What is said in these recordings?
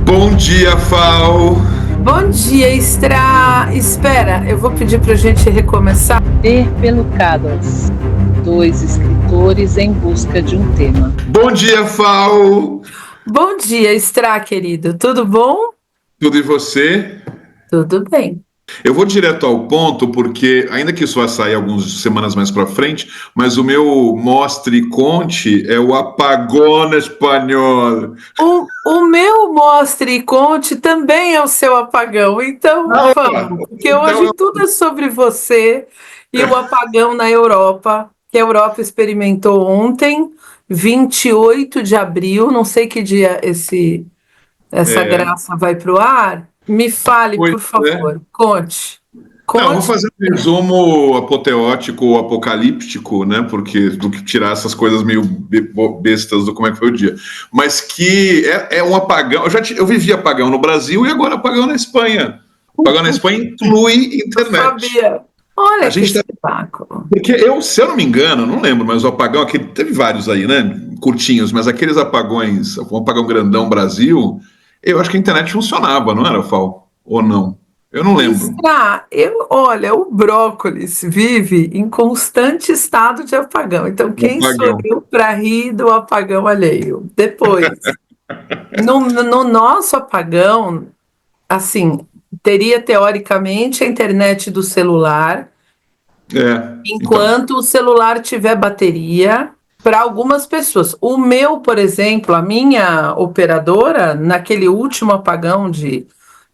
Bom dia, Fal. Bom dia, Espera, eu vou pedir pra gente recomeçar. Pelucadas, dois escritores em busca de um tema. Bom dia, Fal. Bom dia, querido. Tudo bom? Tudo e você? Tudo bem. Eu vou direto ao ponto, porque, ainda que isso vai sair algumas semanas mais para frente, mas o meu Mostre e Conte é o apagón espanhol. O meu Mostre e Conte também é o seu apagão, então vamos, porque hoje tudo é sobre você e o apagão na Europa, que a Europa experimentou ontem, 28 de abril, não sei que dia essa graça vai para o ar. Me fale, por favor, conte. Não, vou fazer um resumo apoteótico ou apocalíptico, né? Porque do que tirar essas coisas meio bestas do como é que foi o dia. Mas que é um apagão. Eu vivi apagão no Brasil e agora apagão na Espanha. Apagão na Espanha inclui internet. Eu sabia. Olha que espetáculo. Porque se eu não me engano, não lembro, mas o apagão, aquele, teve vários aí, né? Curtinhos, mas aqueles apagões, um apagão grandão Brasil, eu acho que a internet funcionava, não era, Fal? Ou não? Eu não lembro. Olha, o brócolis vive em constante estado de apagão. Então, quem sou eu para rir do apagão alheio? Depois, no nosso apagão, assim, teria teoricamente a internet do celular, enquanto o celular tiver bateria. Para algumas pessoas. O meu, por exemplo, a minha operadora, naquele último apagão de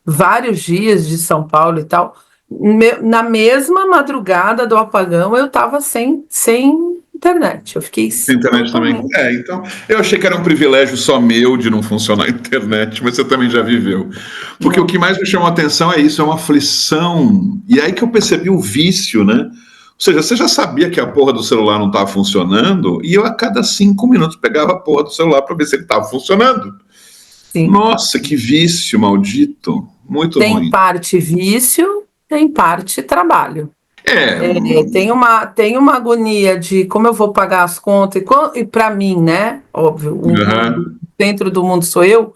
vários dias de São Paulo e tal, na mesma madrugada do apagão eu estava sem internet. Eu fiquei sem internet também. Então eu achei que era um privilégio só meu de não funcionar a internet, mas você também já viveu. Porque o que mais me chamou a atenção é isso, é uma aflição. E aí que eu percebi o vício, né? Ou seja, você já sabia que a porra do celular não estava funcionando, e eu a cada 5 minutos pegava a porra do celular para ver se ele estava funcionando. Sim. Nossa, que vício maldito. Muito ruim. Tem parte vício, tem parte trabalho. Tem uma agonia de como eu vou pagar as contas, e para mim, né? Óbvio, dentro do mundo sou eu.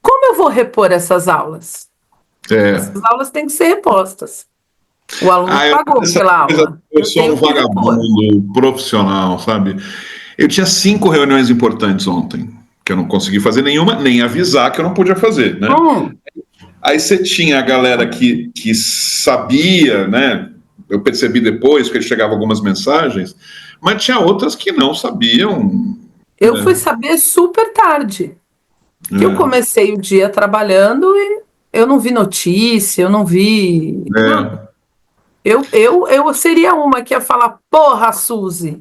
Como eu vou repor essas aulas? Essas aulas têm que ser repostas. O aluno pagou pela aula. Eu sou um vagabundo profissional, sabe? Eu tinha 5 reuniões importantes ontem, que eu não consegui fazer nenhuma, nem avisar que eu não podia fazer, né? Aí você tinha a galera que sabia, né? Eu percebi depois, porque chegavam algumas mensagens, mas tinha outras que não sabiam. Eu fui saber super tarde. Que eu comecei o dia trabalhando e eu não vi notícia, eu não vi... Eu seria uma que ia falar, porra, Suzy,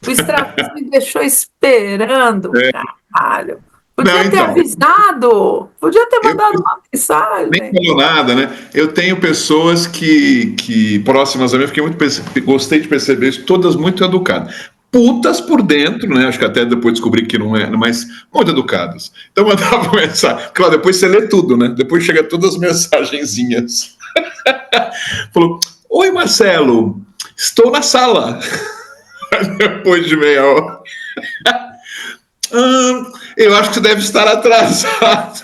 o Stratus me deixou esperando, caralho. Podia ter avisado, podia ter mandado uma mensagem. Nem falou nada, né? Eu tenho pessoas que próximas a mim, gostei de perceber isso, todas muito educadas. Putas por dentro, né? Acho que até depois descobri que não é, mas muito educadas. Então mandava mensagem. Claro, depois você lê tudo, né? Depois chega todas as mensagenzinhas. Falou: oi, Marcelo, estou na sala. Depois de meia hora. Eu acho que você deve estar atrasado.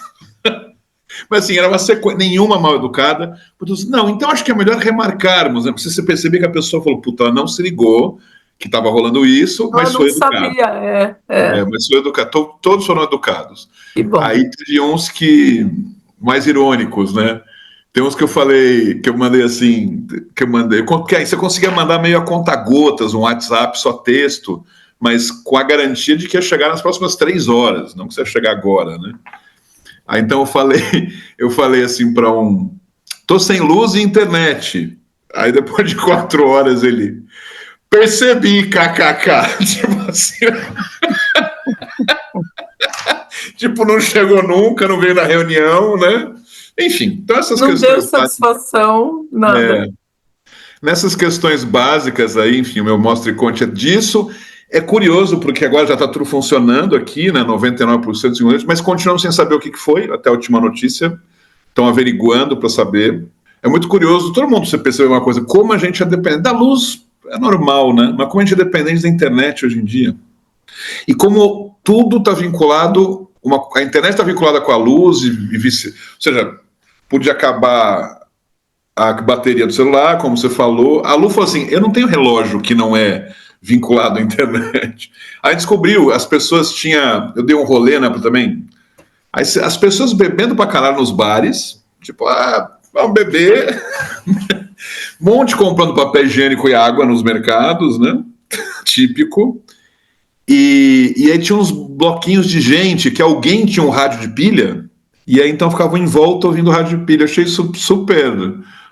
Mas assim, era uma sequência, nenhuma mal educada. Não, então acho que é melhor remarcarmos, né? Porque você perceber que a pessoa falou, puta, ela não se ligou que estava rolando isso, mas foi educado. Sabia, mas foi educado, todos foram educados. Que bom. Aí teve uns que, mais irônicos, né? Tem uns que eu falei, que eu mandei assim, porque aí você conseguia mandar meio a conta-gotas, um WhatsApp, só texto, mas com a garantia de que ia chegar nas próximas 3 horas, não que você ia chegar agora, né? Aí então eu falei assim para tô sem luz e internet. Aí depois de 4 horas ele, percebi, kkk, tipo assim... tipo, não chegou nunca, não veio na reunião, né? Enfim, então essas questões... Não deu satisfação, nada. Nessas questões básicas aí, enfim, o meu Mostre e Conte é disso. É curioso, porque agora já está tudo funcionando aqui, né? 99% dos ingleses, mas continuamos sem saber o que foi, até a última notícia. Estão averiguando para saber. É muito curioso, todo mundo você percebe uma coisa, como a gente é dependente da luz, é normal, né? Mas como a gente é dependente da internet hoje em dia. E como tudo está vinculado a internet está vinculada com a luz e vice, ou seja, podia acabar a bateria do celular, como você falou. A Lu falou assim, eu não tenho relógio que não é vinculado à internet. Aí descobriu, as pessoas eu dei um rolê, né, também. Aí as pessoas bebendo pra caralho nos bares, tipo, vamos beber. Um monte comprando papel higiênico e água nos mercados, né? Típico. E aí tinha uns bloquinhos de gente que alguém tinha um rádio de pilha, e aí então ficavam em volta ouvindo rádio de pilha. Achei isso super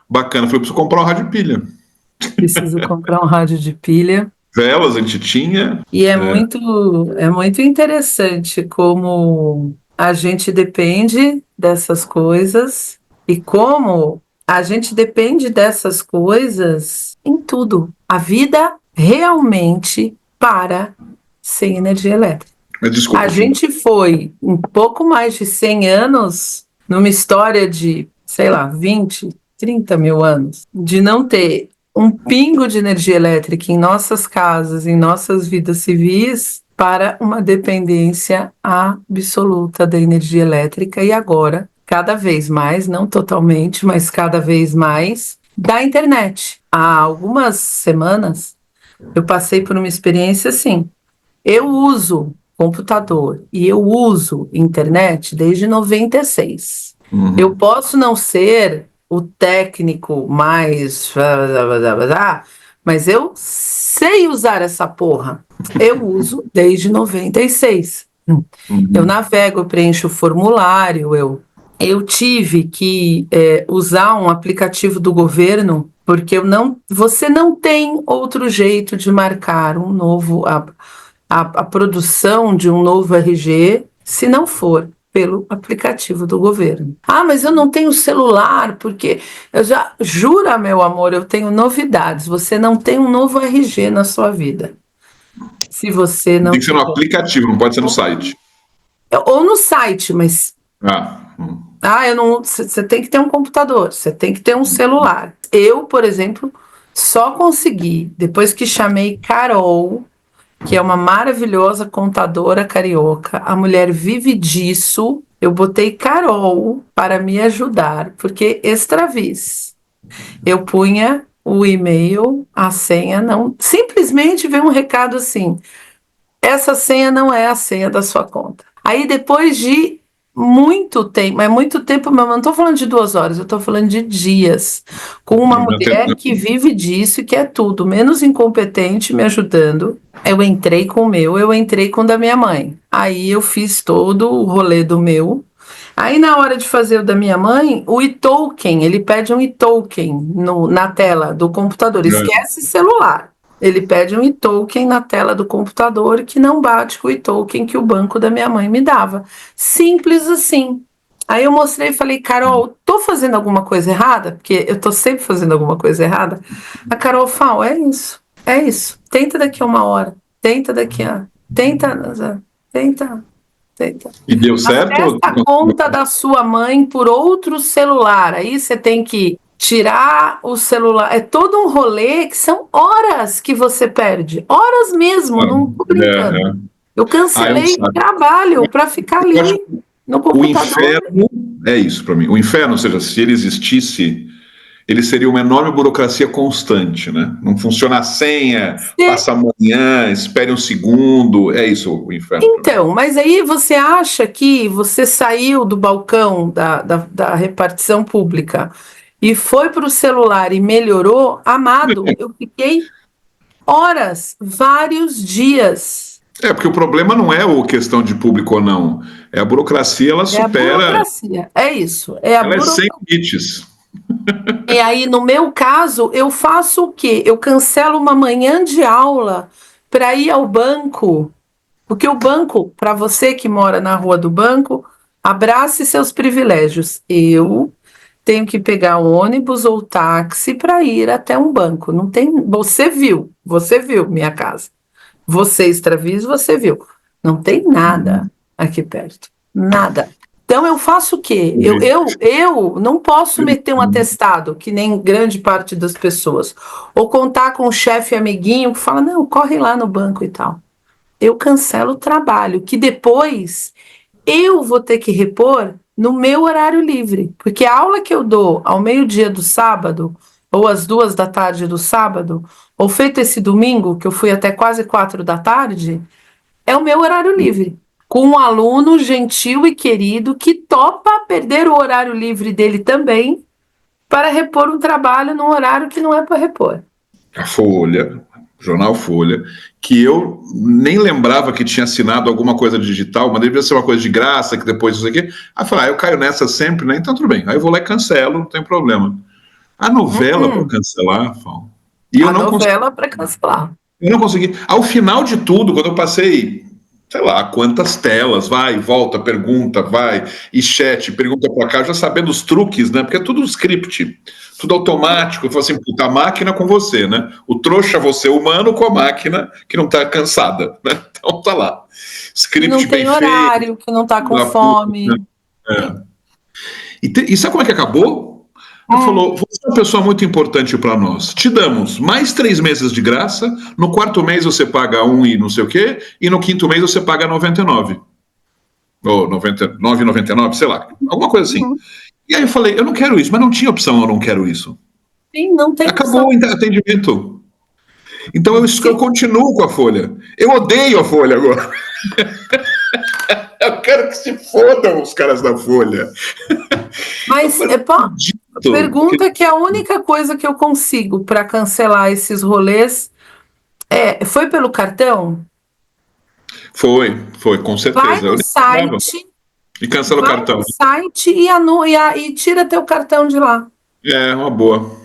bacana. Falei, preciso comprar um rádio de pilha. Preciso comprar um rádio de pilha. Velas a gente tinha. E é muito interessante como a gente depende dessas coisas e como a gente depende dessas coisas em tudo. A vida realmente para sem energia elétrica. Mas desculpa. A gente foi um pouco mais de 100 anos numa história de, sei lá, 20, 30 mil anos, de não ter um pingo de energia elétrica em nossas casas, em nossas vidas civis, para uma dependência absoluta da energia elétrica e agora, cada vez mais, não totalmente, mas cada vez mais, da internet. Há algumas semanas, eu passei por uma experiência assim. Eu uso computador e eu uso internet desde 96. Eu posso não ser o técnico mais... mas eu sei usar essa porra. Eu uso desde 96. Eu navego, eu preencho o formulário, eu tive que usar um aplicativo do governo, porque você não tem outro jeito de marcar um novo... A produção de um novo RG, se não for pelo aplicativo do governo. Mas eu não tenho celular, porque eu já... Jura, meu amor, eu tenho novidades. Você não tem um novo RG na sua vida. Se você não... Tem que ser no aplicativo, não pode ser no site. Ou no site, mas... Você tem que ter um computador, você tem que ter um celular. Eu, por exemplo, só consegui, depois que chamei Carol, que é uma maravilhosa contadora carioca, a mulher vive disso, eu botei Carol para me ajudar, porque extravis. Eu punha o e-mail, a senha, não, simplesmente veio um recado assim, essa senha não é a senha da sua conta. Aí depois de muito tempo, mas muito tempo mesmo, não estou falando de 2 horas, eu estou falando de dias, com uma mulher que vive disso e que é tudo, menos incompetente me ajudando. Eu entrei com o meu, eu entrei com o da minha mãe. Aí eu fiz todo o rolê do meu. Aí na hora de fazer o da minha mãe, o e-token, ele pede um e-token na tela do computador, esquece celular. Ele pede um e-token na tela do computador que não bate com o e-token que o banco da minha mãe me dava. Simples assim. Aí eu mostrei e falei, Carol, tô fazendo alguma coisa errada? Porque eu tô sempre fazendo alguma coisa errada. A Carol fala, é isso. Tenta daqui a 1 hora. Tenta daqui a... Tenta. E deu certo? Acessa a conta da sua mãe por outro celular. Aí você tem que tirar o celular, é todo um rolê que são horas que você perde, horas mesmo, não tô brincando. Eu cancelei trabalho para ficar ali no computador. O inferno é isso para mim. O inferno, ou seja, se ele existisse, ele seria uma enorme burocracia constante, né? Não funciona a senha, passa amanhã, espere um segundo, é isso o inferno. Então, mas aí você acha que você saiu do balcão da repartição pública e foi para o celular e melhorou? Amado, eu fiquei horas, vários dias. Porque o problema não é a questão de público ou não, é a burocracia, ela supera... A burocracia, é isso. Ela é sem limites. E aí, no meu caso, eu faço o quê? Eu cancelo uma manhã de aula para ir ao banco, porque o banco, para você que mora na rua do banco, abrace seus privilégios. Eu tenho que pegar um ônibus ou táxi para ir até um banco. Não tem. Você viu minha casa. Você, extraviso, você viu. Não tem nada aqui perto. Nada. Então eu faço o quê? Eu não posso meter um atestado, que nem grande parte das pessoas, ou contar com um chefe amiguinho que fala, não, corre lá no banco e tal. Eu cancelo o trabalho, que depois eu vou ter que repor no meu horário livre, porque a aula que eu dou ao meio-dia do sábado, ou às 2 da tarde do sábado, ou feito esse domingo, que eu fui até quase 4 da tarde, é o meu horário livre, com um aluno gentil e querido que topa perder o horário livre dele também para repor um trabalho num horário que não é para repor. A Folha, jornal Folha, que eu nem lembrava que tinha assinado alguma coisa digital, mas devia ser uma coisa de graça, que depois isso aqui. Aí eu falei, eu caio nessa sempre, né? Então tudo bem. Aí eu vou lá e cancelo, não tem problema. A novela para cancelar, Fal. E eu A não novela para cancelar. Eu não consegui. Ao final de tudo, quando eu passei, sei lá, quantas telas, vai, volta, pergunta, vai, e chat, pergunta pra cá, já sabendo os truques, né? Porque é tudo script, tudo automático. Eu falo assim, puta, a máquina com você, né? O trouxa você, humano, com a máquina que não tá cansada, né? Então tá lá. Script Que não tem bem horário, feito. que não tá com da fome. puta, né? E sabe como é que acabou? Ele falou, você é uma pessoa muito importante para nós. Te damos mais 3 meses de graça. No 4º mês você paga 1 e não sei o quê. E no 5º mês você paga 99. Ou 99,99, sei lá. Alguma coisa assim. E aí eu falei, eu não quero isso. Mas não tinha opção, eu não quero isso. Sim, não tem Acabou opção. o atendimento. Então eu continuo com a Folha. Eu odeio a Folha agora. Eu quero que se fodam os caras da Folha. Mas pergunta que a única coisa que eu consigo para cancelar esses rolês foi pelo cartão? Foi, com certeza. Vai no site, e cancela o cartão. e tira teu cartão de lá. É, uma boa.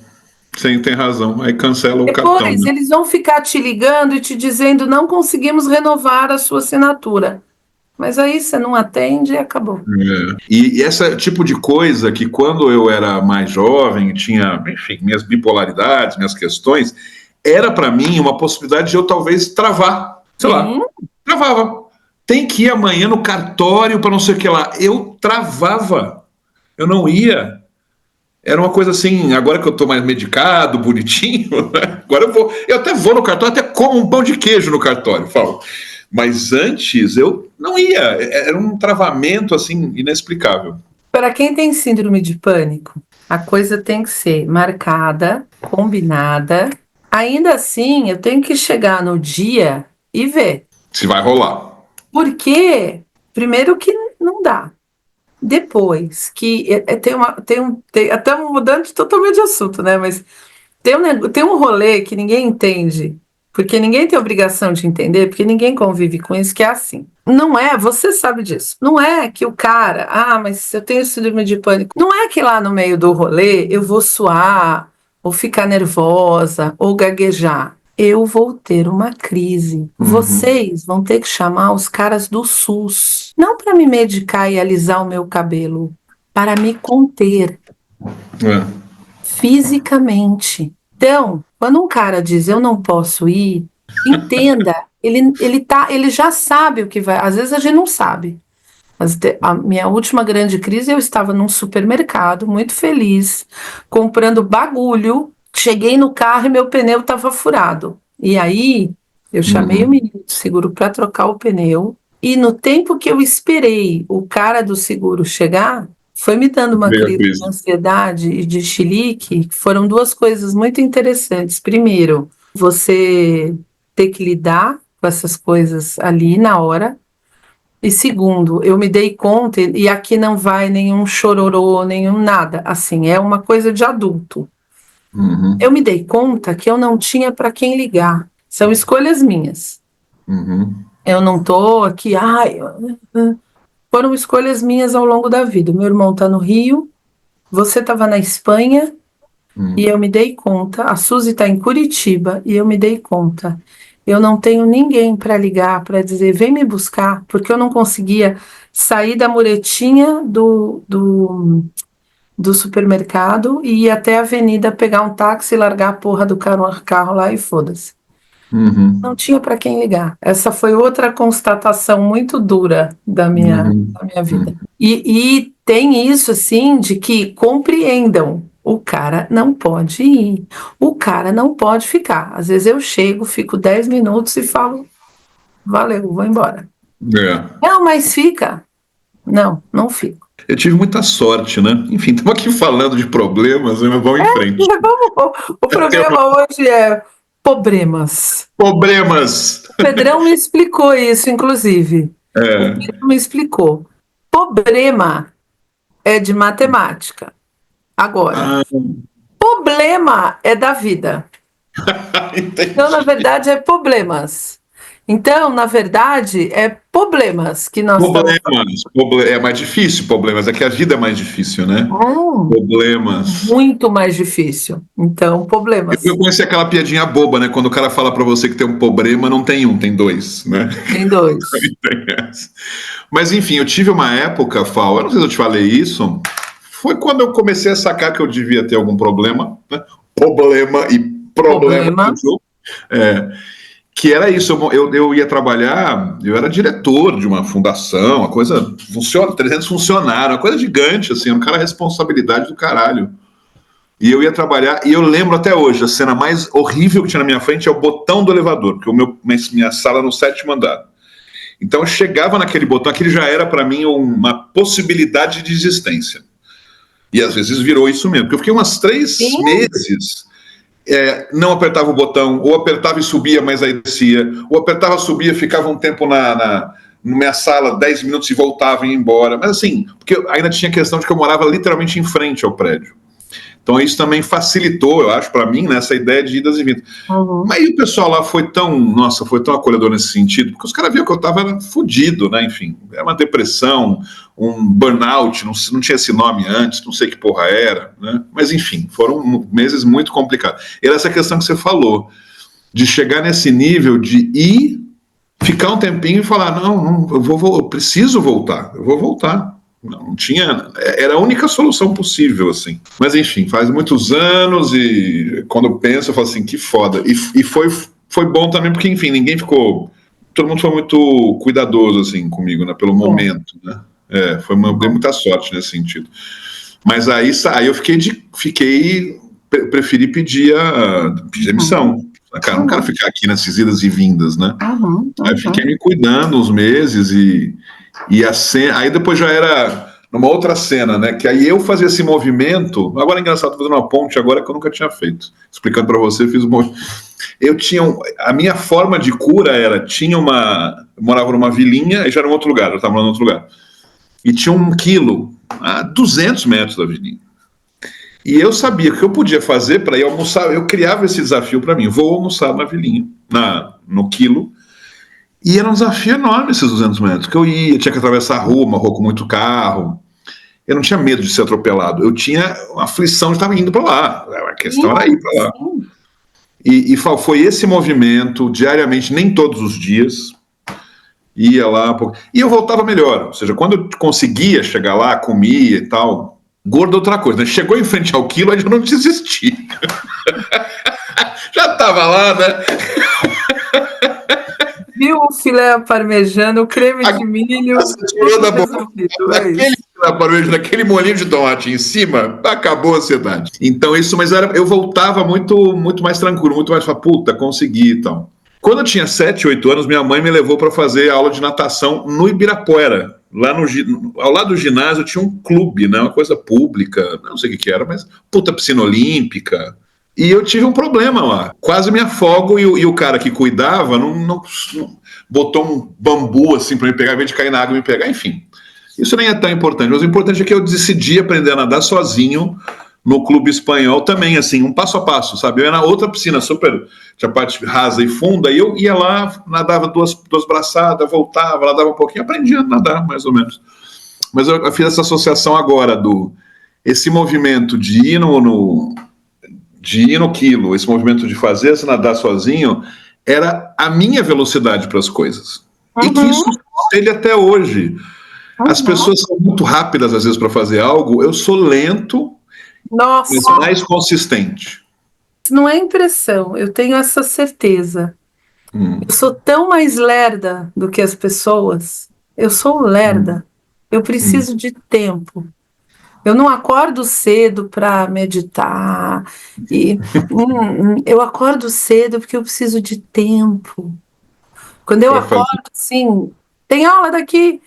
Sim, tem razão. Aí cancela o Depois, cartão. Né? eles vão ficar te ligando e te dizendo não conseguimos renovar a sua assinatura. Mas aí você não atende e acabou. É. E esse tipo de coisa que quando eu era mais jovem, tinha, enfim, minhas bipolaridades, minhas questões, era para mim uma possibilidade de eu talvez travar. Sei lá, travava. Tem que ir amanhã no cartório para não sei o que lá. Eu travava. Eu não ia. Era uma coisa assim, agora que eu tô mais medicado, bonitinho, né? Agora eu até vou no cartório, até como um pão de queijo no cartório, falo. Mas antes eu não ia, era um travamento assim inexplicável. Para quem tem síndrome de pânico, a coisa tem que ser marcada, combinada. Ainda assim, eu tenho que chegar no dia e ver. Se vai rolar. Porque, primeiro que não dá. Depois, que tem até mudando totalmente de assunto, né? Mas tem um rolê que ninguém entende, porque ninguém tem obrigação de entender, porque ninguém convive com isso, que é assim. Não é, você sabe disso, não é que o cara, mas eu tenho síndrome de pânico. Não é que lá no meio do rolê eu vou suar, ou ficar nervosa, ou gaguejar. Eu vou ter uma crise. Vocês vão ter que chamar os caras do SUS. Não para me medicar e alisar o meu cabelo, para me conter fisicamente. Então, quando um cara diz eu não posso ir, entenda, ele já sabe o que vai. Às vezes a gente não sabe. Mas a minha última grande crise, eu estava num supermercado, muito feliz, comprando bagulho. Cheguei no carro e meu pneu estava furado. E aí, eu chamei o menino do seguro para trocar o pneu. E no tempo que eu esperei o cara do seguro chegar, foi me dando uma crise de ansiedade e de chilique. Foram 2 coisas muito interessantes. Primeiro, você ter que lidar com essas coisas ali na hora. E segundo, eu me dei conta, e aqui não vai nenhum chororô, nenhum nada, assim, é uma coisa de adulto. Eu me dei conta que eu não tinha para quem ligar. São escolhas minhas. Eu não estou aqui, foram escolhas minhas ao longo da vida. Meu irmão está no Rio, você estava na Espanha, e eu me dei conta, a Suzy está em Curitiba, e eu me dei conta. Eu não tenho ninguém para ligar, para dizer, vem me buscar, porque eu não conseguia sair da muretinha do supermercado e ir até a avenida, pegar um táxi, largar a porra do carro lá e foda-se. Não tinha para quem ligar. Essa foi outra constatação muito dura da minha vida. E tem isso, assim, de que compreendam. O cara não pode ir. O cara não pode ficar. Às vezes eu chego, fico 10 minutos e falo, valeu, vou embora. Não, mas fica. Não fico. Eu tive muita sorte, né? Enfim, estamos aqui falando de problemas, mas vamos em frente. O programa hoje é problemas. Problemas! O Pedrão me explicou isso, inclusive. O Pedrão me explicou. Problema é de matemática. Agora, problema é da vida. Então, na verdade, é problemas. Então, na verdade, é problemas que nós estamos... É mais difícil, problemas. É que a vida é mais difícil, né? Problemas. Muito mais difícil. Então, problemas. Eu conheci aquela piadinha boba, né? Quando o cara fala pra você que tem um problema, não tem um, tem dois, né? Tem dois. Mas, enfim, eu tive uma época, Fal, eu não sei se eu te falei isso, foi quando eu comecei a sacar que eu devia ter algum problema, né? Problema. Que era isso, eu ia trabalhar, eu era diretor de uma fundação, uma coisa, 300 funcionários, uma coisa gigante, assim, um cara responsabilidade do caralho. E eu ia trabalhar, e eu lembro até hoje, a cena mais horrível que tinha na minha frente é o botão do elevador, porque minha sala é no 7º andar. Então eu chegava naquele botão, aquele já era para mim uma possibilidade de existência. E às vezes virou isso mesmo, porque eu fiquei umas 3 meses... não apertava o botão, ou apertava e subia, mas aí descia, ou apertava, subia, ficava um tempo na minha sala, 10 minutos e voltava e ia embora. Mas assim, porque ainda tinha a questão de que eu morava literalmente em frente ao prédio. Então isso também facilitou, eu acho, para mim, nessa ideia de idas e vindas. Mas aí o pessoal lá foi tão acolhedor nesse sentido, porque os caras viam que eu estava fodido, né? Enfim, é uma depressão, um burnout, não tinha esse nome antes, não sei que porra era, né? Mas enfim, foram meses muito complicados. Era essa questão que você falou, de chegar nesse nível de ir, ficar um tempinho e falar, não, eu preciso voltar, eu vou voltar. Não tinha, era a única solução possível, assim. Mas enfim, faz muitos anos e quando eu penso, eu falo assim, que foda. E foi bom também porque, enfim, todo mundo foi muito cuidadoso, assim, comigo, né, pelo momento, né. Dei muita sorte nesse sentido. Mas aí eu preferi pedir demissão. Cara, não quero ficar aqui nessas idas e vindas, né. Aí fiquei me cuidando uns meses e a cena, aí depois já era numa outra cena, né? Que aí eu fazia esse movimento. Agora é engraçado, tô fazendo uma ponte agora que eu nunca tinha feito. Explicando para você, fiz um movimento. A minha forma de cura eu morava numa vilinha e já era em outro lugar, eu estava morando em outro lugar. E tinha 1 quilo a 200 metros da vilinha. E eu sabia que eu podia fazer para ir almoçar. Eu criava esse desafio para mim. Vou almoçar na vilinha, no quilo. E era um desafio enorme esses 200 metros, que eu tinha que atravessar a rua, uma rua com muito carro. Eu não tinha medo de ser atropelado, eu tinha uma aflição de estar indo para lá. A questão era ir para lá. E foi esse movimento, diariamente, nem todos os dias, ia lá. E eu voltava melhor, ou seja, quando eu conseguia chegar lá, comia e tal. Gordo é outra coisa, né? Chegou em frente ao quilo, aí eu não desisti. Já estava lá, né? Viu o filé parmejano, o creme de milho, aquele molinho de tomate em cima, acabou a ansiedade. Então isso, mas eu voltava muito, muito mais tranquilo, muito mais, puta, consegui e tal. Quando eu tinha 7, 8 anos, minha mãe me levou para fazer aula de natação no Ibirapuera. Lá ao lado do ginásio tinha um clube, né, uma coisa pública, não sei o que era, mas puta piscina olímpica. E eu tive um problema lá, quase me afogo e o cara que cuidava não botou um bambu assim para me pegar, ao invés de cair na água e me pegar, enfim. Isso nem é tão importante, mas o importante é que eu decidi aprender a nadar sozinho no clube espanhol também, assim, um passo a passo, sabe? Eu ia na outra piscina super, tinha parte rasa e funda, e eu ia lá, nadava duas braçadas, voltava, nadava um pouquinho, aprendia a nadar, mais ou menos. Mas eu fiz essa associação agora esse movimento de ir no quilo, esse movimento de fazer se nadar sozinho, era a minha velocidade para as coisas. E que isso ele até hoje. As pessoas são muito rápidas, às vezes, para fazer algo. Eu sou lento, mas mais consistente. Não é impressão, eu tenho essa certeza. Eu sou tão mais lerda do que as pessoas. Eu sou lerda. Eu preciso de tempo. Eu não acordo cedo para meditar. Eu acordo cedo porque eu preciso de tempo. Quando eu acordo, assim, tem aula daqui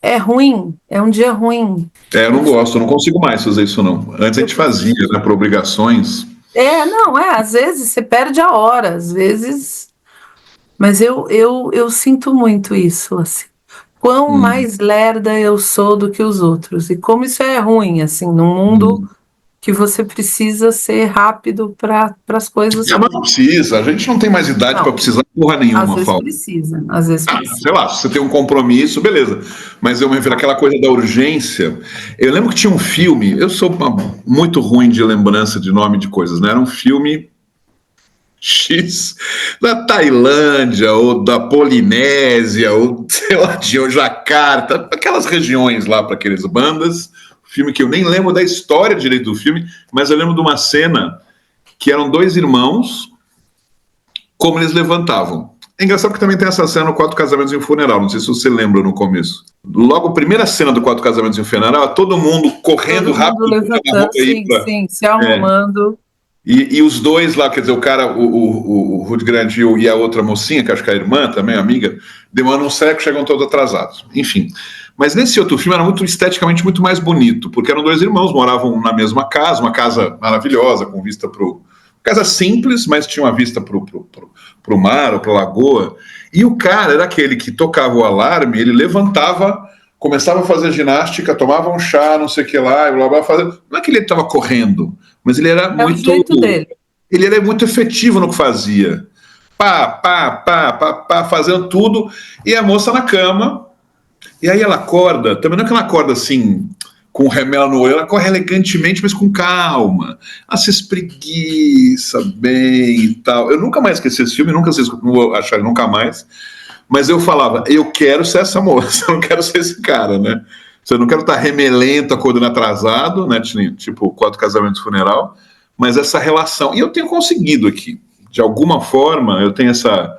é ruim, é um dia ruim. Eu não gosto, eu não consigo mais fazer isso, não. Antes a gente fazia, né, por obrigações. Às vezes você perde a hora, às vezes. Mas eu sinto muito isso, assim. Quão Hum. mais lerda eu sou do que os outros. E como isso é ruim, assim, num mundo que você precisa ser rápido para as coisas. Mas não precisa, a gente não tem mais idade para Não, precisar de porra às nenhuma, vezes Fausto. precisa, às vezes precisa. Sei lá, se você tem um compromisso, beleza. Mas eu me refiro àquela coisa da urgência. Eu lembro que tinha um filme, eu sou muito ruim de lembrança de nome de coisas, né? Era um filme X da Tailândia, ou da Polinésia, ou sei lá, de Jacarta, aquelas regiões lá para aqueles bandas. Filme que eu nem lembro da história direito do filme, mas eu lembro de uma cena que eram dois irmãos, como eles levantavam. É engraçado que também tem essa cena no Quatro Casamentos e um Funeral, não sei se você lembra no começo. Logo, a primeira cena do Quatro Casamentos e um Funeral, todo mundo correndo rápido, levantando, sim, se arrumando. E os dois lá, quer dizer, o cara, o Rudy Grant e a outra mocinha, que acho que é a irmã também, a amiga, demandam um seco, chegam todos atrasados. Enfim. Mas nesse outro filme era muito esteticamente muito mais bonito, porque eram dois irmãos, moravam na mesma casa, uma casa maravilhosa, com vista para o. Casa simples, mas tinha uma vista para o mar ou para a lagoa. E o cara era aquele que tocava o alarme, ele levantava, começava a fazer ginástica, tomava um chá, não sei o que lá, e blá, blá, fazia. Não é que ele estava correndo, mas ele era muito. O jeito dele. Ele era muito efetivo no que fazia. Pá, fazendo tudo. E a moça na cama. E aí ela acorda, também não é que ela acorda assim, com remela no olho, ela corre elegantemente, mas com calma. Ela se espreguiça bem e tal. Eu nunca mais esqueci esse filme, não vou achar ele nunca mais. Mas eu falava, eu quero ser essa moça, eu não quero ser esse cara, né? Eu não quero estar remelento, acordando atrasado, né? Tipo, Quatro Casamentos e Funeral, mas essa relação. E eu tenho conseguido aqui. De alguma forma, eu tenho essa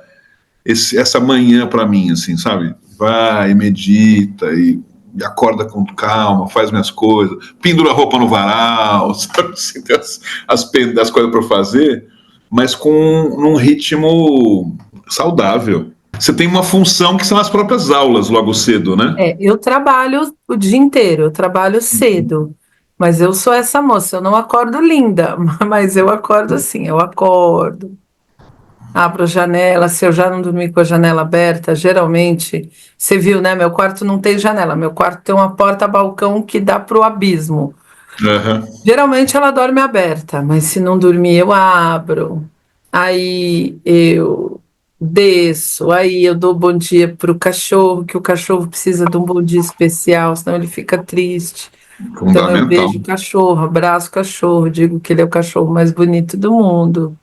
manhã para mim, assim, sabe? Vai, medita e acorda com calma, faz minhas coisas, pendura a roupa no varal, sabe? Assim, tem as coisas para fazer, mas num ritmo saudável. Você tem uma função que são as próprias aulas logo cedo, né? Eu trabalho o dia inteiro, eu trabalho cedo, mas eu sou essa moça, eu não acordo linda, mas eu acordo assim, eu acordo, abro a janela, se eu já não dormir com a janela aberta, geralmente, você viu, né, meu quarto não tem janela, meu quarto tem uma porta-balcão que dá para o abismo. Geralmente ela dorme aberta, mas se não dormir eu abro, aí eu desço, aí eu dou bom dia para o cachorro, que o cachorro precisa de um bom dia especial, senão ele fica triste. Então eu beijo o cachorro, abraço o cachorro, digo que ele é o cachorro mais bonito do mundo,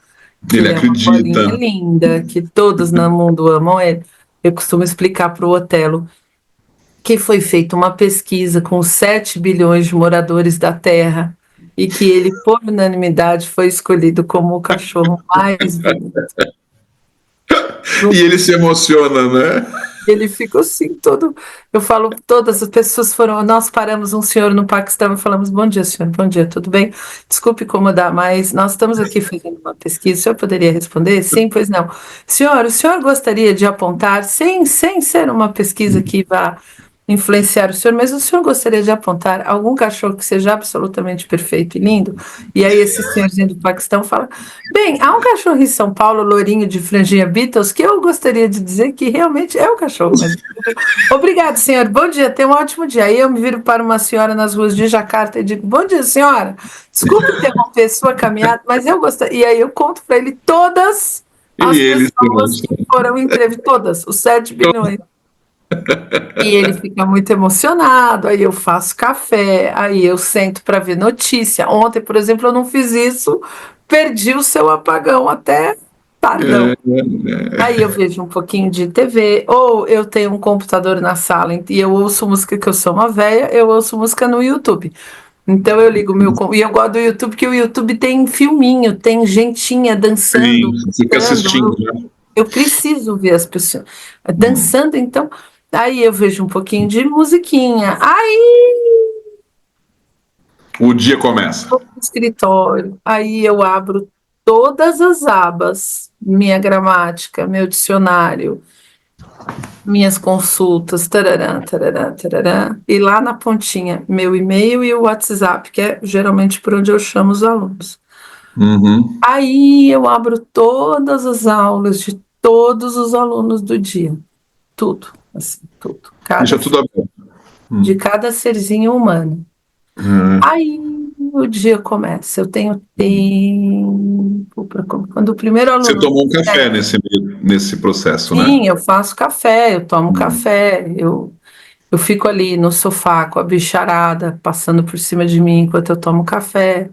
que Ele ele é uma acredita. bolinha linda, que todos no mundo amam ele. Eu costumo explicar para o Otelo que foi feita uma pesquisa com 7 bilhões de moradores da Terra e que ele, por unanimidade, foi escolhido como o cachorro mais bonito. E ele se emociona, né? Ele ficou assim, todo. Eu falo, todas as pessoas foram. Nós paramos um senhor no Paquistão e falamos: bom dia, senhor, bom dia, tudo bem? Desculpe incomodar, mas nós estamos aqui fazendo uma pesquisa. O senhor poderia responder? Sim, pois não. Senhor, o senhor gostaria de apontar, sem ser uma pesquisa que vá influenciar o senhor, mas o senhor gostaria de apontar algum cachorro que seja absolutamente perfeito e lindo? E aí esse senhorzinho do Paquistão fala: bem, há um cachorro em São Paulo, lourinho de franjinha Beatles, que eu gostaria de dizer que realmente é o cachorro. Mas... Obrigado, senhor. Bom dia, tenha um ótimo dia. Aí eu me viro para uma senhora nas ruas de Jacarta e digo: bom dia, senhora. Desculpe interromper sua caminhada, mas eu gostaria. E aí eu conto para ele todas as pessoas que foram entrevistadas, todas, os 7 bilhões. E ele fica muito emocionado, aí eu faço café, aí eu sento para ver notícia. Ontem, por exemplo, eu não fiz isso, perdi o seu apagão até tardão. Aí eu vejo um pouquinho de TV, ou eu tenho um computador na sala e eu ouço música, que eu sou uma véia, eu ouço música no YouTube. Então eu ligo e eu gosto do YouTube, porque o YouTube tem filminho, tem gentinha dançando. Sim, fica assistindo, né? Eu preciso ver as pessoas dançando, então... Aí eu vejo um pouquinho de musiquinha. Aí o dia começa. Vou pro escritório. Aí eu abro todas as abas, minha gramática, meu dicionário. minhas consultas, tarará, tarará, tarará, e lá na pontinha, meu e-mail e o WhatsApp, que é geralmente por onde eu chamo os alunos. Uhum. Aí eu abro todas as aulas de todos os alunos do dia, tudo, assim, tudo, Deixa tudo aberto. de cada serzinho humano. Aí o dia começa, eu tenho tempo para quando o primeiro Você aluno. tomou um café nesse processo, né? Sim, eu faço café, eu tomo café, eu fico ali no sofá com a bicharada passando por cima de mim enquanto eu tomo café.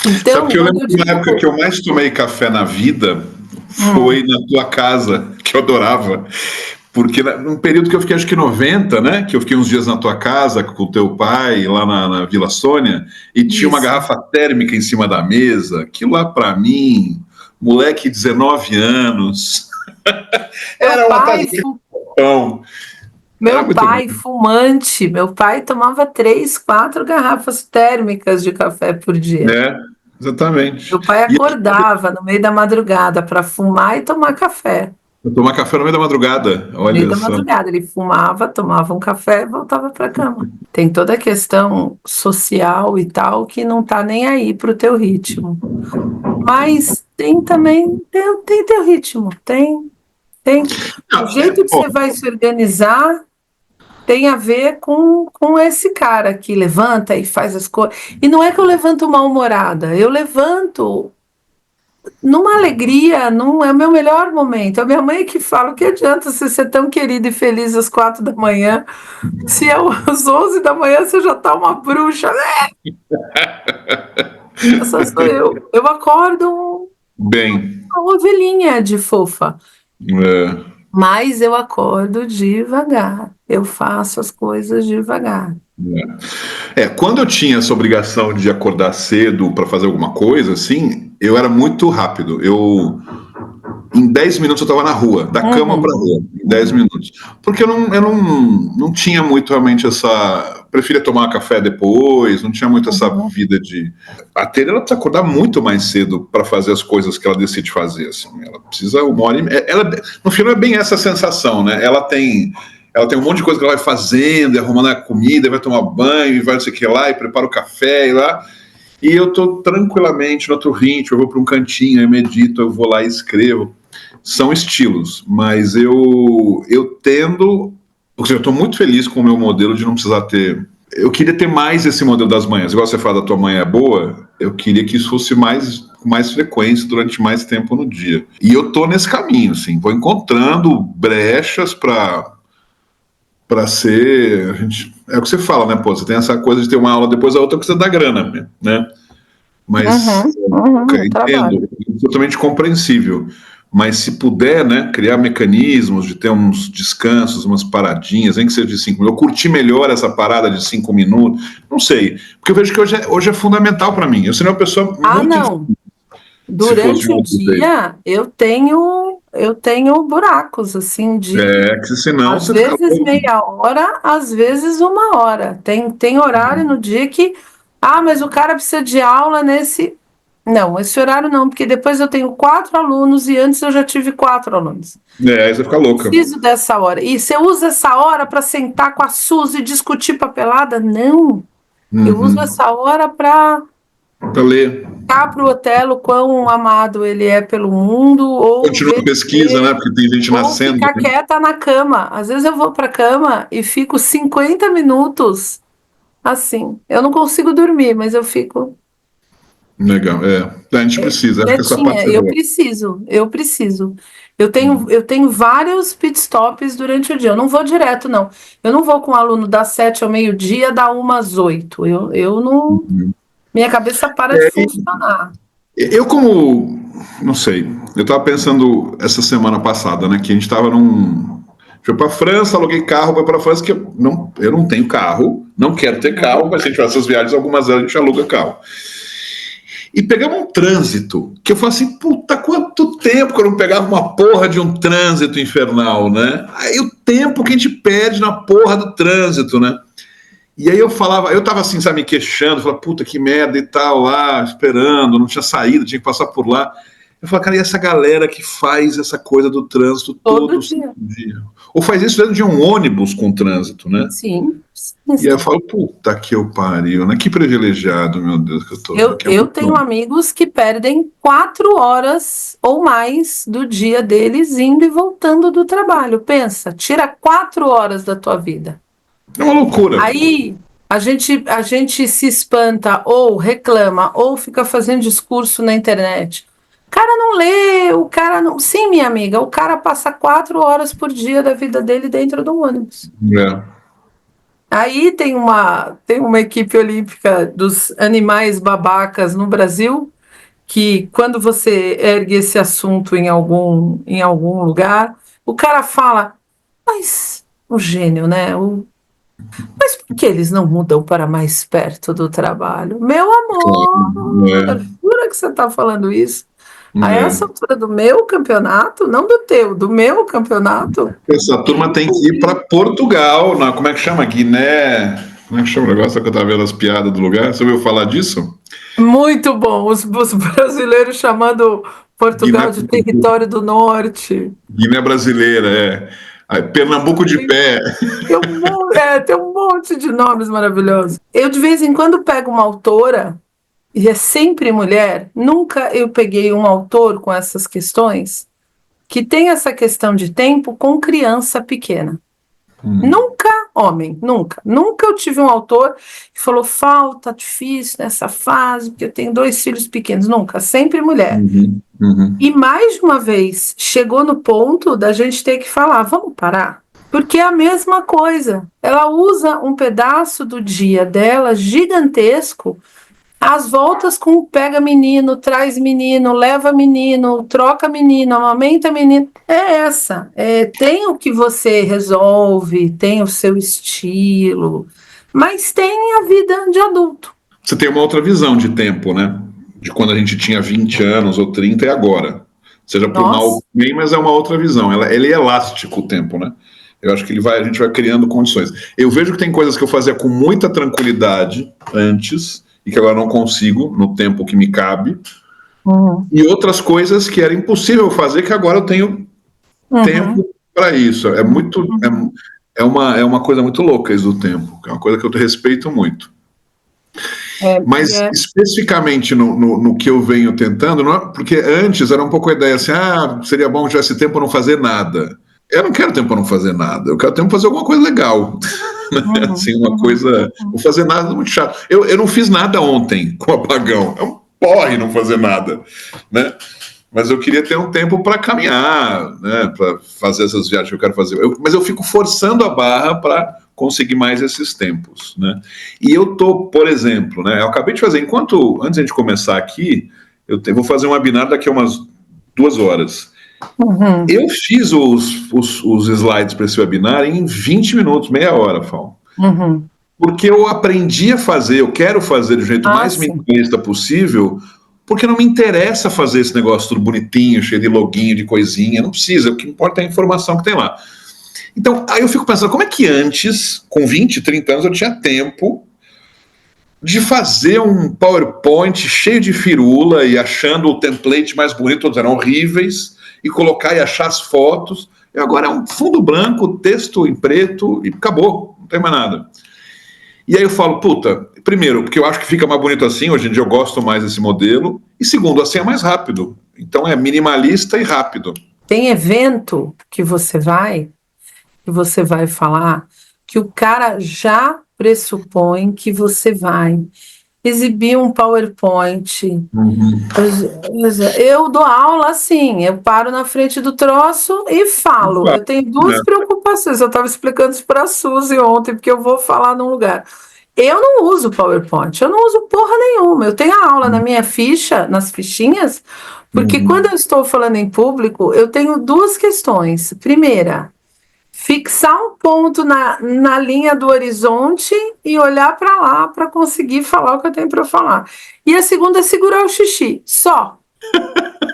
Então, Sabe que eu lembro quando eu que uma digo, época que eu mais tomei café na vida foi na tua casa, que eu adorava. Porque num período que eu fiquei, acho que 90, né? Que eu fiquei uns dias na tua casa com o teu pai, lá na Vila Sônia, e tinha uma Isso. garrafa térmica em cima da mesa. Aquilo lá pra mim, moleque de 19 anos, era uma taça de pão. Era meu muito pai bom. fumante, meu pai tomava 3, 4 garrafas térmicas de café por dia. Né? Exatamente. Meu pai E acordava no meio da madrugada para fumar e tomar café. eu tomar café no meio da madrugada, No meio olha da só. madrugada, ele fumava, tomava um café e voltava para a cama. Tem toda a questão social e tal que não tá nem aí pro teu ritmo. Mas tem também, tem teu ritmo, tem. O jeito que Ó, você vai se organizar tem a ver com esse cara que levanta e faz as coisas. E não é que eu levanto mal-humorada, eu levanto numa alegria, não é o meu melhor momento. A minha mãe que fala: o que adianta você ser tão querido e feliz às 4 da manhã, se às 11 da manhã você já tá uma bruxa? Essa sou eu. Eu acordo bem. uma ovelhinha de fofa, É. mas eu acordo devagar. Eu faço as coisas devagar. Quando eu tinha essa obrigação de acordar cedo para fazer alguma coisa, assim, eu era muito rápido. Em 10 minutos eu estava na rua, da cama para a rua, em 10 minutos. Porque eu não tinha muito realmente essa. Preferia tomar café depois, não tinha muito essa vida de. A Tere, ela precisa acordar muito mais cedo para fazer as coisas que ela decide fazer. Assim. Ela precisa uma hora e. No final é bem essa sensação, né? Ela tem um monte de coisa que ela vai fazendo, e arrumando a comida, e vai tomar banho, e vai não sei o que lá, e prepara o café, e lá. E eu tô tranquilamente no outro ritmo, eu vou para um cantinho, eu medito, eu vou lá e escrevo. São estilos, mas eu tendo. Porque eu estou muito feliz com o meu modelo de não precisar ter. Eu queria ter mais esse modelo das manhãs. Igual você fala da tua manhã é boa, eu queria que isso fosse com mais frequência durante mais tempo no dia. E eu tô nesse caminho, assim, vou encontrando brechas para ser. É o que você fala, né, pô? Você tem essa coisa de ter uma aula depois da outra que você dá grana, né? Mas entendo, é totalmente compreensível. Mas se puder, né, criar mecanismos de ter uns descansos, umas paradinhas, nem que seja de 5 minutos, eu curti melhor essa parada de 5 minutos, não sei, porque eu vejo que hoje é fundamental para mim. Eu seria uma pessoa muito não. Durante o dia eu tenho buracos assim de que senão às você vezes fica meia hora, às vezes 1 hora. Tem horário no dia que mas o cara precisa de aula nesse. Não, esse horário não, porque depois eu tenho 4 alunos e antes eu já tive 4 alunos. aí você fica louca. Preciso dessa hora. E você usa essa hora para sentar com a Suzy e discutir papelada? Não. Eu uso essa hora para ler. para o Otelo quão amado ele é pelo mundo, ou Continua a pesquisa, né? Porque tem gente nascendo. ficar quieta na cama. Às vezes eu vou para a cama e fico 50 minutos assim. Eu não consigo dormir, mas eu fico. Legal, a gente precisa. Acho que essa parte Eu preciso. Eu tenho vários pit stops durante o dia. Eu não vou direto, não. Eu não vou com o aluno das 7 ao meio-dia, da 1 às 8. Eu não. Minha cabeça para de funcionar. Eu não sei, eu estava pensando essa semana passada, né, que a gente estava fui para a França, aluguei carro, para a França, que eu não tenho carro, não quero ter carro, mas se a gente faz essas viagens, algumas vezes a gente aluga carro. E pegamos um trânsito, que eu falei assim, puta, quanto tempo que eu não pegava uma porra de um trânsito infernal, né? Aí o tempo que a gente perde na porra do trânsito, né? E aí eu tava assim, sabe, me queixando, falava, puta, que merda e tal, lá, esperando, não tinha saída, tinha que passar por lá. Eu falo, cara, e essa galera que faz essa coisa do trânsito todo dia? Ou faz isso dentro de um ônibus com trânsito, né? Sim. E aí eu falo, puta que eu pariu, né? Que privilegiado, meu Deus, que eu tô. Eu tenho amigos que perdem 4 horas ou mais do dia deles indo e voltando do trabalho. Pensa, tira 4 horas da tua vida. É uma loucura. Aí a gente se espanta ou reclama ou fica fazendo discurso na internet. O cara não lê, o cara não... Sim, minha amiga, o cara passa 4 horas por dia da vida dele dentro do ônibus. Aí tem uma equipe olímpica dos animais babacas no Brasil, que quando você ergue esse assunto em algum lugar, o cara fala, mas o gênio, né? Mas por que eles não mudam para mais perto do trabalho? Meu amor, jura que você está falando isso? A essa altura do meu campeonato, não do teu, do meu campeonato. Essa turma tem que ir para Portugal, como é que chama? Guiné. Como é que chama o negócio que eu estava vendo as piadas do lugar? Você ouviu falar disso? Muito bom, os brasileiros chamando Portugal de território do norte. Guiné brasileira, Aí, Pernambuco de pé. Tem um monte de nomes maravilhosos. Eu, de vez em quando, pego uma autora, e é sempre mulher, nunca eu peguei um autor com essas questões, que tem essa questão de tempo com criança pequena. Nunca homem, nunca. Nunca eu tive um autor que falou, falta difícil nessa fase, porque eu tenho 2 filhos pequenos. Nunca, sempre mulher. E mais de uma vez, chegou no ponto da gente ter que falar, vamos parar? Porque é a mesma coisa. Ela usa um pedaço do dia dela gigantesco, às voltas com pega menino, traz menino, leva menino, troca menino, amamenta menino. Tem o que você resolve, tem o seu estilo, mas tem a vida de adulto. Você tem uma outra visão de tempo, né? De quando a gente tinha 20 anos ou 30 e agora. Seja por mal ou bem, mas é uma outra visão. Ele é elástico o tempo, né? Eu acho que a gente vai criando condições. Eu vejo que tem coisas que eu fazia com muita tranquilidade antes e que agora não consigo no tempo que me cabe. E outras coisas que era impossível fazer que agora eu tenho tempo para isso. É uma coisa muito louca isso do tempo. É uma coisa que eu respeito muito. Mas especificamente no que eu venho tentando, porque antes era um pouco a ideia assim, seria bom que tivesse tempo para não fazer nada. Eu não quero tempo para não fazer nada, eu quero tempo para fazer alguma coisa legal. Assim, uma coisa. Não fazer nada muito chato. Eu não fiz nada ontem com o apagão. É um porre não fazer nada, né? Mas eu queria ter um tempo para caminhar, né? Para fazer essas viagens que eu quero fazer. Mas eu fico forçando a barra para conseguir mais esses tempos, né? E eu tô, por exemplo, né? Eu acabei de fazer, antes de a gente começar aqui, vou fazer um webinar daqui a umas 2 horas. Eu fiz os slides para esse webinar em 20 minutos, meia hora, Fal. Porque eu aprendi a fazer, eu quero fazer do jeito mais minimalista possível, porque não me interessa fazer esse negócio tudo bonitinho, cheio de login, de coisinha, não precisa, o que importa é a informação que tem lá. Então, aí eu fico pensando, como é que antes, com 20, 30 anos, eu tinha tempo de fazer um PowerPoint cheio de firula e achando o template mais bonito, todos eram horríveis, e colocar e achar as fotos, e agora é um fundo branco, texto em preto, e acabou, não tem mais nada. E aí eu falo, primeiro, porque eu acho que fica mais bonito assim, hoje em dia eu gosto mais desse modelo, e segundo, assim é mais rápido. Então é minimalista e rápido. Tem evento que você vai falar, que o cara já pressupõe que você vai exibir um PowerPoint. Eu dou aula assim, eu paro na frente do troço e falo. Eu tenho 2 preocupações. Eu estava explicando isso para a Suzy ontem, porque eu vou falar num lugar. Eu não uso PowerPoint, eu não uso porra nenhuma. Eu tenho a aula na minha ficha, nas fichinhas, porque quando eu estou falando em público, eu tenho 2 questões. Primeira, fixar um ponto na linha do horizonte e olhar para lá para conseguir falar o que eu tenho para falar. E a segunda é segurar o xixi, só.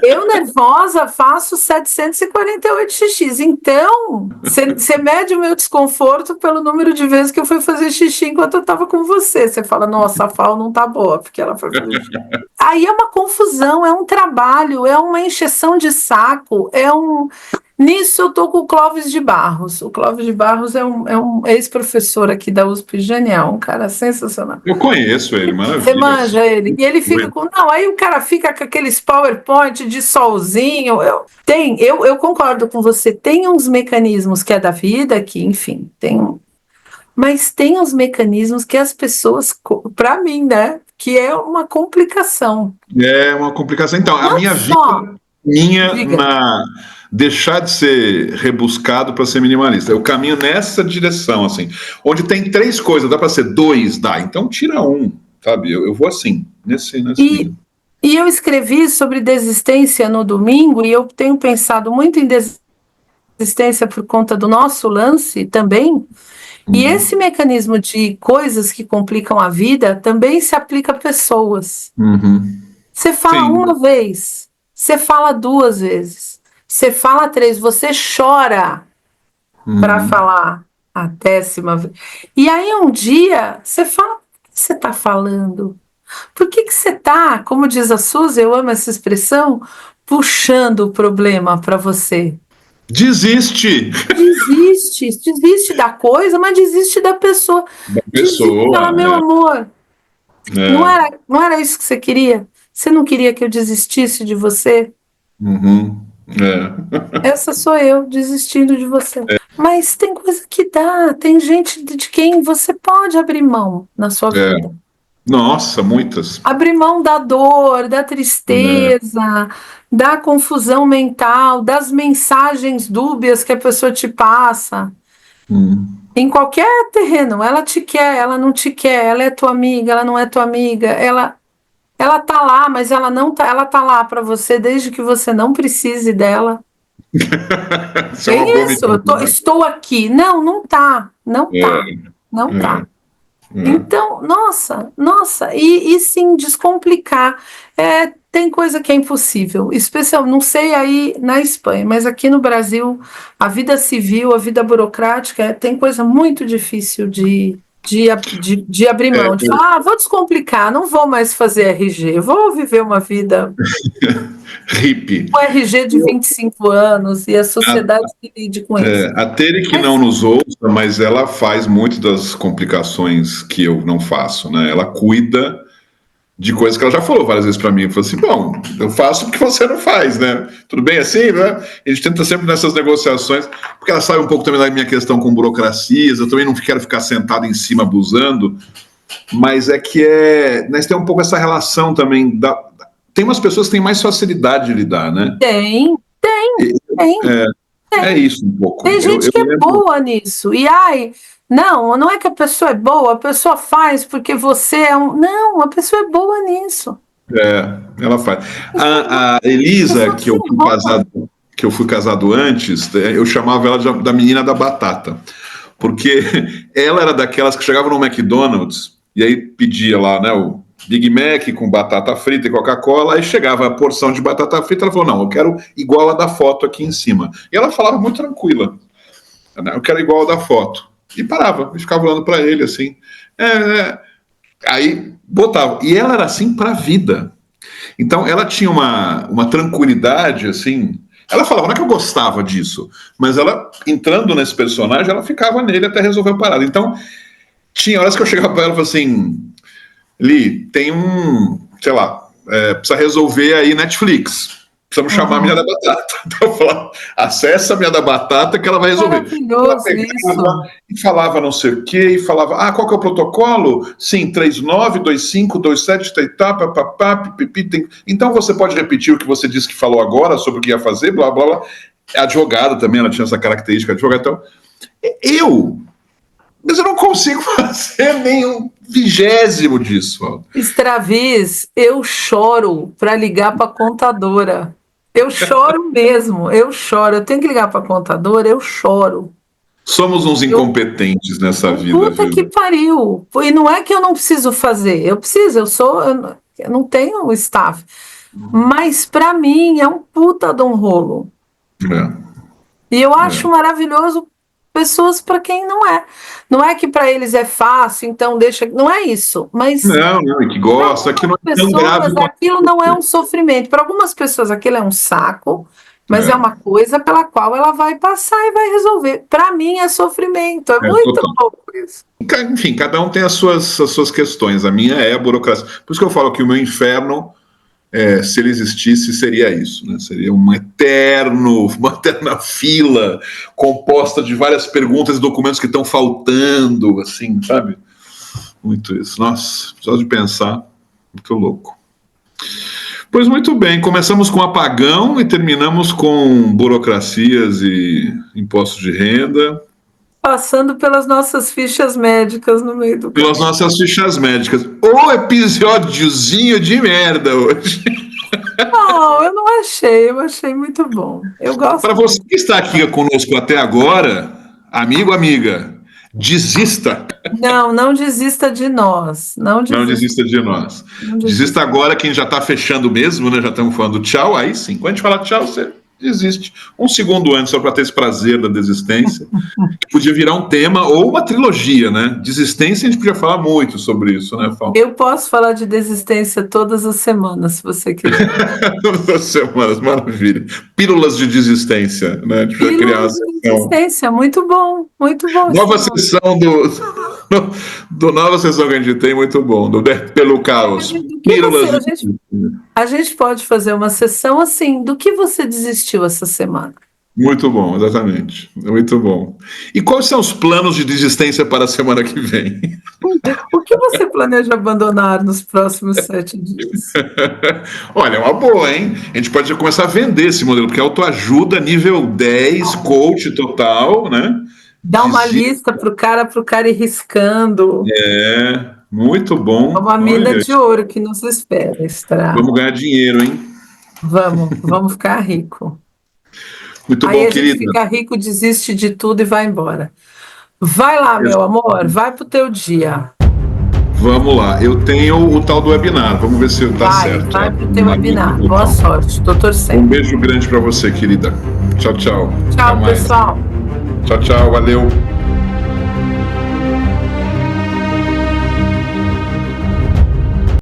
Eu, nervosa, faço 748 xixis. Então, você mede o meu desconforto pelo número de vezes que eu fui fazer xixi enquanto eu estava com você. Você fala, nossa, a Fal não tá boa, porque ela foi fazer xixi. Aí é uma confusão, é um trabalho, é uma encheção de saco, Nisso eu tô com o Clóvis de Barros. O Clóvis de Barros é um ex-professor aqui da USP, genial, um cara sensacional. Eu conheço ele, maravilha. Você manja ele. E ele fica com... Não, aí o cara fica com aqueles PowerPoint de solzinho. Eu concordo com você. Tem uns mecanismos que é da vida, que, enfim, mas tem uns mecanismos que as pessoas, para mim, né, que é uma complicação. É uma complicação. Então, a minha vida... deixar de ser rebuscado para ser minimalista. Eu caminho nessa direção, assim. Onde tem 3 coisas, dá para ser 2, dá. Então tira 1, sabe? Eu vou assim, nesse nível. E eu escrevi sobre desistência no domingo, e eu tenho pensado muito em desistência por conta do nosso lance também. E esse mecanismo de coisas que complicam a vida também se aplica a pessoas. Você fala uma vez, você fala 2 vezes, você fala 3, você chora para falar a 10ª vez. E aí um dia você fala, por que você está falando? Por que você está, como diz a Suzy, eu amo essa expressão, puxando o problema para você? Desiste da coisa, mas desiste da pessoa. Desiste, fala, meu amor, não era isso que você queria? Você não queria que eu desistisse de você? Essa sou eu, desistindo de você. Mas tem coisa que dá, tem gente de quem você pode abrir mão na sua vida. Nossa, muitas. Abrir mão da dor, da tristeza, da confusão mental, das mensagens dúbias que a pessoa te passa. Em qualquer terreno, ela te quer, ela não te quer, ela é tua amiga, ela não é tua amiga, ela tá lá, mas ela não tá, ela tá lá para você desde que você não precise dela. Estou aqui. Não tá. Então, nossa, e sim, descomplicar. Tem coisa que é impossível, especial, não sei aí na Espanha, mas aqui no Brasil, a vida civil, a vida burocrática, tem coisa muito difícil de abrir mão, de falar, vou descomplicar, não vou mais fazer RG, vou viver uma vida hippie. Com RG de 25 anos e a sociedade que lide com isso. A Tere que não nos ouça, mas ela faz muito das complicações que eu não faço, né? Ela cuida de coisas que ela já falou várias vezes para mim. Falou assim, bom, eu faço porque você não faz, né? Tudo bem assim, né? A gente tenta sempre nessas negociações, porque ela sabe um pouco também da minha questão com burocracias, eu também não quero ficar sentado em cima abusando, mas nós temos um pouco essa relação também tem umas pessoas que têm mais facilidade de lidar, né? Tem. É isso um pouco. Tem gente que é boa nisso. E não é que a pessoa é boa, a pessoa faz porque você é um... Não, a pessoa é boa nisso. Ela faz. A Elisa, que eu fui casado antes, eu chamava ela da menina da batata, porque ela era daquelas que chegava no McDonald's e aí pedia lá, né, o Big Mac com batata frita e Coca-Cola, aí chegava a porção de batata frita, ela falou, não, eu quero igual a da foto aqui em cima. E ela falava muito tranquila, eu quero igual a da foto. E parava, e ficava olhando para ele assim. Aí botava. E ela era assim para a vida. Então ela tinha uma tranquilidade assim. Ela falava, não é que eu gostava disso, mas ela, entrando nesse personagem, ela ficava nele até resolver a parada. Então, tinha horas que eu chegava para ela e falava assim, Li, tem precisa resolver aí Netflix. Precisamos chamar a minha da batata. Então eu falava, acessa a minha da batata que ela vai resolver. Maravilhoso isso. E falava não sei o quê, e falava, qual que é o protocolo? Sim, 392527 pipipi. Então você pode repetir o que você disse que falou agora sobre o que ia fazer, blá, blá, blá. A advogada também, ela tinha essa característica de advogada. Então, mas eu não consigo fazer nem 1/20 disso. Stravis, eu choro para ligar para a contadora. Eu choro mesmo, eu choro. Eu tenho que ligar para a contadora, eu choro. Somos uns incompetentes nessa vida. Puta que pariu. E não é que eu não preciso fazer. Eu preciso, eu não tenho staff. Mas para mim é um puta de um rolo. E eu acho maravilhoso pessoas para quem não é. Não é que para eles é fácil, então deixa. Não é isso. Mas não, que gosta, que não é tão grave. Aquilo não é um sofrimento. Para algumas pessoas aquilo é um saco, mas é uma coisa pela qual ela vai passar e vai resolver. Para mim é sofrimento. É muito louco isso. Enfim, cada um tem as suas questões. A minha é a burocracia. Por isso que eu falo que o meu inferno, se ele existisse, seria isso, né? Seria uma eterna fila composta de várias perguntas e documentos que estão faltando, assim, sabe? Muito isso. Nossa, só de pensar, muito louco. Pois muito bem, começamos com apagão e terminamos com burocracias e impostos de renda. Passando pelas nossas fichas médicas no meio do Pelas nossas fichas médicas. O episódiozinho de merda hoje. Não, eu não achei, eu achei muito bom. Eu gosto. Para você que está aqui conosco até agora, amigo, amiga, desista. Não desista de nós. Não desista de nós. Desista agora quem já está fechando mesmo, né? Já estamos falando tchau, aí sim. Quando a gente fala tchau, você desiste. Um segundo antes, só para ter esse prazer da desistência, que podia virar um tema ou uma trilogia, né? Desistência, a gente podia falar muito sobre isso, né, Fábio? Eu posso falar de desistência todas as semanas, se você quiser. Todas as semanas, maravilha. Pílulas de desistência, né? A gente precisa criar uma sessão. Desistência, muito bom, muito bom. Nova sessão do nova sessão que a gente tem, muito bom, pelo caos. A gente pode fazer uma sessão assim, do que você desistiu essa semana? Muito bom, exatamente. Muito bom. E quais são os planos de desistência para a semana que vem? O que você planeja abandonar nos próximos 7 dias? Olha, é uma boa, hein? A gente pode já começar a vender esse modelo, porque é autoajuda nível 10, coach total, né? Dá uma lista para o cara ir riscando. Muito bom. Uma mina de ouro que nos espera. Vamos ganhar dinheiro, hein? Vamos ficar rico. Muito aí bom, a querida. gente fica rico, desiste de tudo e vai embora. Vai lá, meu amor, vai pro teu dia. Vamos lá, eu tenho o tal do webinar, vamos ver se tá certo. Vai pro teu webinar, boa sorte, tô torcendo. Um beijo grande para você, querida. Tchau, tchau. Tchau, pessoal. Tchau, valeu.